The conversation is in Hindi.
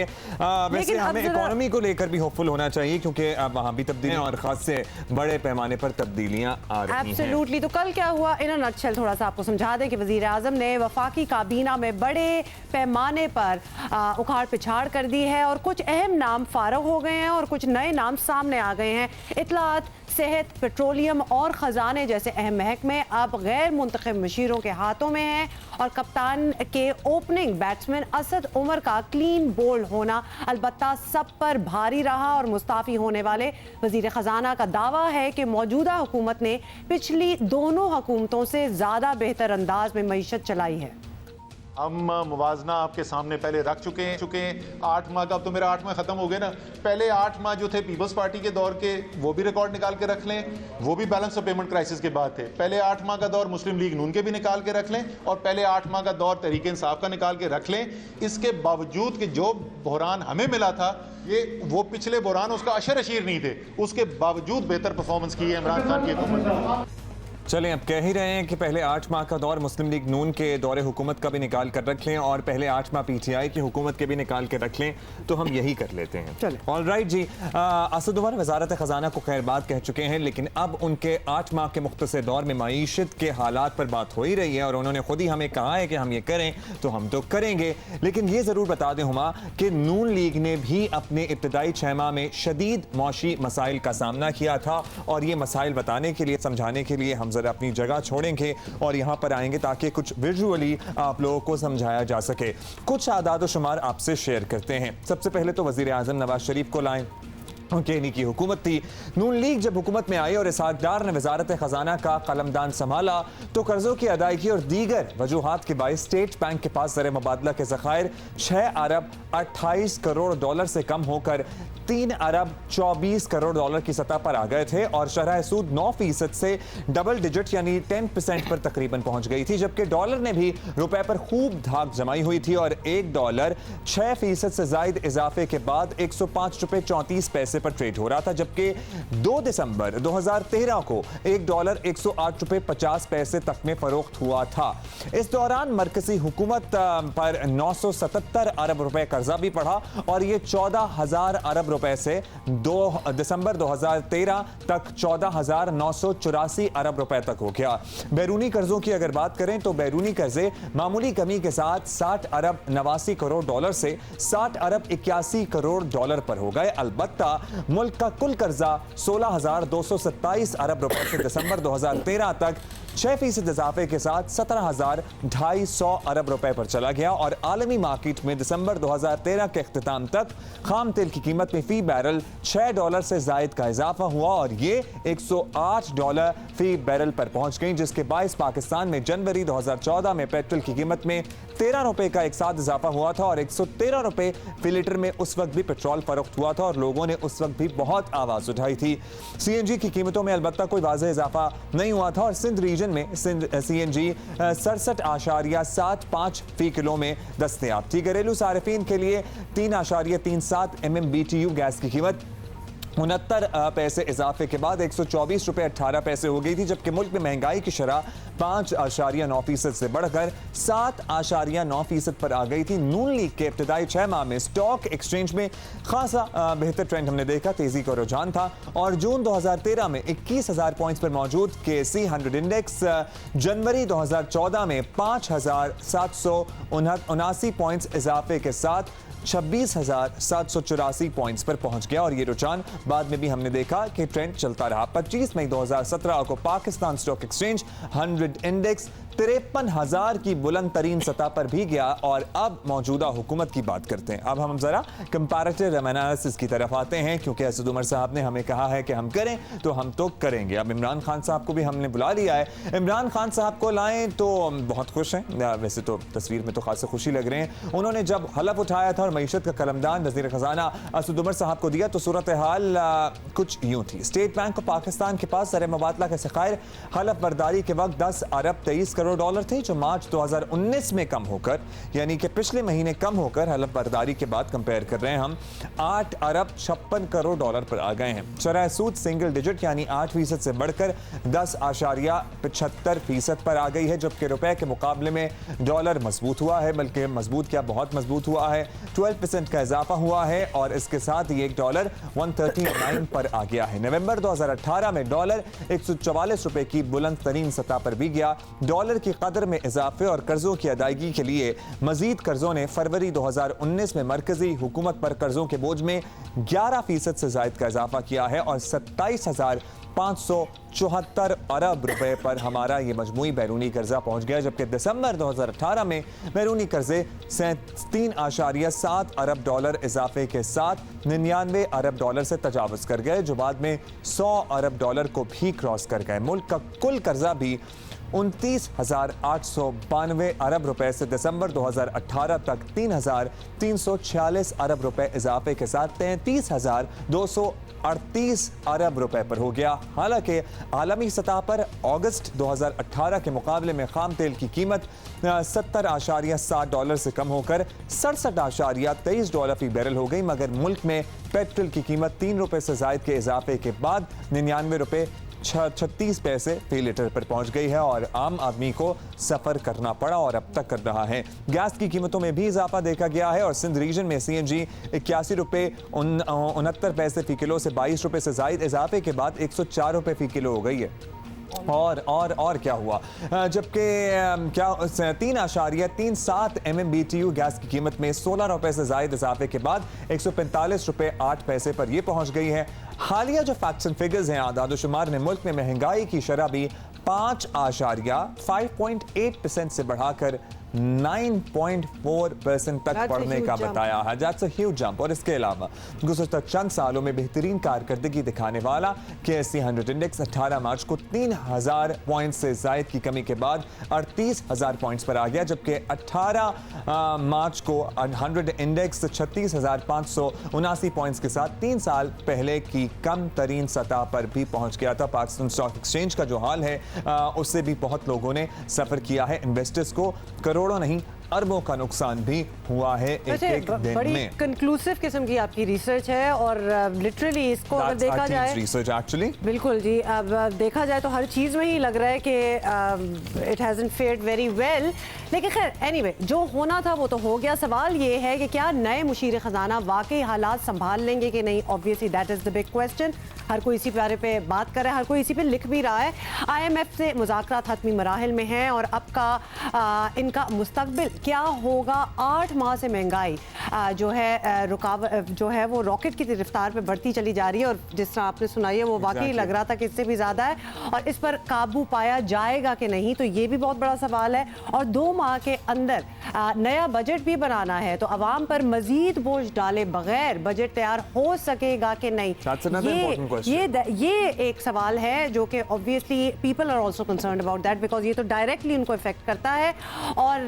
वैसे हमें इकोनॉमी को लेकर भी होपफुल होना चाहिए क्योंकि अब वहाँ भी तब्दीलियाँ और खास से बड़े पैमाने पर तब्दीलियाँ आ रही हैं। एब्सोल्युटली। तो कल क्या हुआ इन अ नटशेल थोड़ा सा आपको समझा दें कि वजीर आजम ने वफाकी काबीना में बड़े पैमाने पर उखाड़ पिछाड़ कर दी है और कुछ अहम नाम फारग हो गए हैं और कुछ नए नाम सामने आ गए हैं। इत्तलात, सेहत, पेट्रोलियम और ख़जाने जैसे अहम महकमे अब गैर मुंतखब मशीरों के हाथों में हैं और कप्तान के ओपनिंग बैट्समैन असद उमर का क्लीन बोल्ड होना अलबत्ता सब पर भारी रहा और मुस्ताफ़ी होने वाले वज़ीर ख़जाना का दावा है कि मौजूदा हुकूमत ने पिछली दोनों हुकूमतों से ज़्यादा बेहतर अंदाज में मईशत चलाई है। हम मुवाजना आपके सामने पहले रख चुके हैं 8 माह का। अब तो मेरा 8 माह खत्म हो गया ना। पहले 8 माह जो थे पीपल्स पार्टी के दौर के, वो भी रिकॉर्ड निकाल के रख लें, वो भी बैलेंस ऑफ पेमेंट क्राइसिस के बाद थे। पहले 8 माह का दौर मुस्लिम लीग नून के भी निकाल के रख लें और पहले 8 माह का दौर तहरीक इंसाफ का निकाल के रख लें। इसके बावजूद कि जो बहरान हमें मिला था ये वो पिछले बहरान उसका अशर अशीर नहीं थे, उसके बावजूद बेहतर परफॉर्मेंस की है इमरान खान की हुकूमत ने। चलें, अब कह ही रहे हैं कि पहले 8 माह का दौर मुस्लिम लीग नून के दौरे हुकूमत का भी निकाल कर रख लें और पहले 8 माह पीटीआई की हुकूमत के भी निकाल के रख लें, तो हम यही कर लेते हैं। ऑल राइट जी। असद उमर वजारत ख़जाना को खैर बात कह चुके हैं, लेकिन अब उनके 8 माह के मुख्तसर दौर में मईशत के हालात पर बात हो ही रही है और उन्होंने खुद ही हमें कहा है कि हम ये करें तो हम तो करेंगे। लेकिन ये ज़रूर बता दें हुमा कि नून लीग ने भी अपने इब्तदाई 6 माह में शदीद मौशी मसाइल का सामना किया था और ये मसाइल बताने के लिए, समझाने के लिए हम ज़रा अपनी जगह छोड़ेंगे और यहाँ पर आएंगे ताकि कुछ विजुअली आप लोगों को समझाया जा सके। कुछ आदाद व शुमार आपसे शेयर करते हैं। सबसे पहले तो वज़ीर आज़म नवाज शरीफ को लाएं। उनकी की हुकूमत थी। नून लीग जब हुकूमत में आई और इसहाक डार ने वजारत ख़जाना का कलमदान संभाला तो कर्जों की अदायगी और दीगर वजूहात के बायस स्टेट बैंक के पास ज़र मुबादला के ज़खायर 6 अरब 28 करोड़ डॉलर से कम होकर 3 अरब 24 करोड़ डॉलर की सतह पर आ गए थे और शरह सूद 9% से डबल डिजिट यानी 10% पर तकरीबन पहुंच गई थी, जबकि डॉलर ने भी रुपए पर खूब धाक जमाई हुई थी और $1 6% से जायद इजाफे के बाद 105 रुपए 34 पैसे पर ट्रेड हो रहा था, जबकि 2 दिसंबर 2013 को $1 108 रुपए 50 पैसे तक में फरोख्त हुआ था। इस दौरान मरकजी हुकूमत पर 977 अरब रुपए कर्जा भी पड़ा और ये 14,000 अरब रुपए से 2 दिसंबर 2013 तक 14,984 अरब रुपए तक हो गया। बैरूनी कर्जों की अगर बात करें तो बैरूनी कर्जे मामूली कमी के साथ 60 अरब 89 करोड़ डॉलर से 60 अरब 81 करोड़ डॉलर पर हो गए। अलबत्ता मुल्क का कुल कर्जा 16,227 अरब रुपए से दिसंबर 2013 तक 6% इजाफे के साथ 17,250 अरब रुपए पर चला गया और आलमी मार्केट में दिसंबर 2013 के अख्तिताम तक खाम तेल की कीमत में फी बैरल $6 से जायद का इजाफा हुआ और ये $108 फी बैरल पर पहुंच गई, जिसके बायस पाकिस्तान में जनवरी 2014 में पेट्रोल की कीमत में 13 रुपए का एक साथ इजाफा हुआ था और 113 रुपए फी लीटर में उस वक्त भी पेट्रोल फरोख्त हुआ था और लोगों ने उस वक्त भी बहुत आवाज उठाई थी। CNG की कीमतों में अलबत्ता कोई वाज़ेह इजाफा नहीं हुआ था और सिंध रीजन में CNG 67.75 फी किलो में दस्तयाब थी। घरेलू सार्फिन के लिए 3.37 MMBTU गैस की कीमत 69 पैसे इजाफे के बाद 124 रुपए 18 पैसे हो गई थी, जबकि मुल्क में महंगाई की शरह 5.9% से बढ़कर 7.9% पर आ गई थी। नून लीग के इब्तदाई 6 माह में स्टॉक एक्सचेंज में खासा बेहतर ट्रेंड हमने देखा, तेजी का रुझान था और जून 2013 में 21,000 पॉइंट्स पर मौजूद KSE 100 इंडेक्स जनवरी 2014 में 5,779 पॉइंट्स इजाफे के साथ 26,784 पॉइंट्स पर पहुंच गया और ये रुझान बाद में भी हमने देखा कि ट्रेंड चलता रहा। 25 मई 2017 को पाकिस्तान स्टॉक एक्सचेंज 100 इंडेक्स 53,000 की बुलंद तरीन सतह पर भी गया और अब मौजूदा हुकूमत की बात करते हैं। अब हम जरा कंपैरेटिव एनालिसिस की तरफ आते हैं क्योंकि असद उमर साहब ने हमें कहा है कि हम करें तो हम तो करेंगे। अब इमरान खान साहब को भी हमने बुला लिया है। इमरान खान साहब को लाएं तो बहुत खुश हैं, वैसे तो तस्वीर में तो खासी खुशी लग रहे हैं। उन्होंने जब हलफ उठाया था और मईशत का कलमदान वज़ीर ख़जाना असद उमर साहब को दिया तो सूरत हाल कुछ यूं थी। स्टेट बैंक ऑफ पाकिस्तान के पास ज़र मुबादला के ज़खायर हलफ बर्दारी के वक्त 10 अरब 23 करोड़ करोड़ डॉलर थे, जो मार्च 2019 में कम होकर, यानी कि पिछले महीने कम होकर हलफ बर्दारी के बाद कंपेयर कर रहे हैं हम, 8 अरब 56 करोड़ डॉलर पर आ गए हैं। शरह सूद सिंगल डिजिट यानी 8% से बढ़कर 10.75% पर आ गई है, जबकि रुपए के मुकाबले में डॉलर मजबूत हुआ है, बल्कि मजबूत क्या बहुत मजबूत हुआ है। 12% का इजाफा हुआ है और इसके साथ ही $1 139 पर आ गया है। नवंबर 2018 में डॉलर 144 रुपए की बुलंद तरीन सतह पर भी गया। डॉलर की कदर में इजाफे और कर्जों की अदायगी के लिए मजीद कर्जों ने फरवरी 2019 में मरकजी हुकूमत पर कर्जों के बोझ में 11% से जायद का इजाफा किया है और 27,574 अरब रुपए पर हमारा ये मजमूई बैरूनी कर्जा पहुंच गया, जबकि दिसंबर 2018 में बैरूनी कर्जे 3.7 अरब डॉलर इजाफे के साथ 99 अरब डॉलर से तजावुज कर गए, जो बाद में 100 अरब डॉलर को भी क्रॉस कर गए। मुल्क का कुल कर्जा भी 29,892 अरब रुपए से दिसंबर 2018 तक 3,346 अरब रुपए इजाफे के साथ 33,238 अरब रुपए पर हो गया। हालांकि आलमी सतह पर अगस्त 2018 के मुकाबले में खाम तेल की कीमत 70.7 डॉलर से कम होकर 67.23 डॉलर फी बैरल हो गई, मगर मुल्क में पेट्रोल की कीमत 3 रुपए से जायद के इजाफे के बाद 99 रुपए 36 पैसे फी लीटर पर पहुंच गई है और आम आदमी को सफर करना पड़ा और अब तक कर रहा है। गैस की कीमतों में भी इजाफा देखा गया है और सिंध रीजन में CNG 81 रुपए 69 पैसे फी किलो से 22 रुपए से जायद इजाफे के बाद 104 रुपए फी किलो हो गई है। और क्या हुआ, जबकि 3.37 MMBTU गैस की कीमत में 16 रुपए से जायद इजाफे के बाद 145 रुपए 8 पैसे पर यह पहुंच गई है। हालिया जो फैक्ट्स एंड फिगर्स हैं आदाद शुमार ने मुल्क में महंगाई की शरह भी 5.8% से बढ़ाकर 9.4% तक बढ़ने का बताया है। That's a huge jump। और इसके अलावा गुज़श्ता चंद सालों में बेहतरीन कारकर्दगी दिखाने वाला KSE 100 इंडेक्स 18 मार्च को 3,000 पॉइंट से जायद की कमी के बाद 38,000 पॉइंट्स पर आ गया, जबकि 18 मार्च को 100 इंडेक्स 36,579 पॉइंट्स के साथ 3 साल पहले की कम तरीन सतह पर भी पहुंच गया था। पाकिस्तान स्टॉक एक्सचेंज का जो हाल है उससे भी बहुत लोगों ने सफर किया है। इन्वेस्टर्स को करोड़ों नहीं अरबों का नुकसान भी हुआ है एक दिन बड़ी में। कंक्लूसिव किस्म की आपकी रिसर्च है और लिटरली इसको अगर देखा जाए रिसर्च एक्चुअली बिल्कुल जी, अब देखा जाए तो हर चीज़ में ही लग रहा है कि इट हैजंट फेयर्ड वेरी वेल, लेकिन खैर एनीवे जो होना था वो तो हो गया। सवाल ये है कि क्या नए मुशीर ख़जाना वाकई हालात संभाल लेंगे कि नहीं। Obviously that is the big question. हर कोई इसी बारे पे बात कर रहा है, हर कोई इसी पे लिख भी रहा है। IMF से मुज़ाकरात हतमी मराहिल में हैं और अब का इनका मुस्तकबिल क्या होगा। 8 माह से महंगाई जो है रुकावट जो है वो रॉकेट की रफ्तार पे बढ़ती चली जा रही है और जिस तरह आपने सुनाई है वो वाकई लग रहा था कि इससे भी ज़्यादा है और इस पर काबू पाया जाएगा कि नहीं, तो ये भी बहुत बड़ा सवाल है। और 2 माह के अंदर नया बजट भी बनाना है, तो अवाम पर मजीद बोझ डाले बगैर बजट तैयार हो सकेगा कि नहीं, ये एक सवाल है जो कि obviously people are also concerned about that, because ये तो डायरेक्टली उनको इफेक्ट करता है। और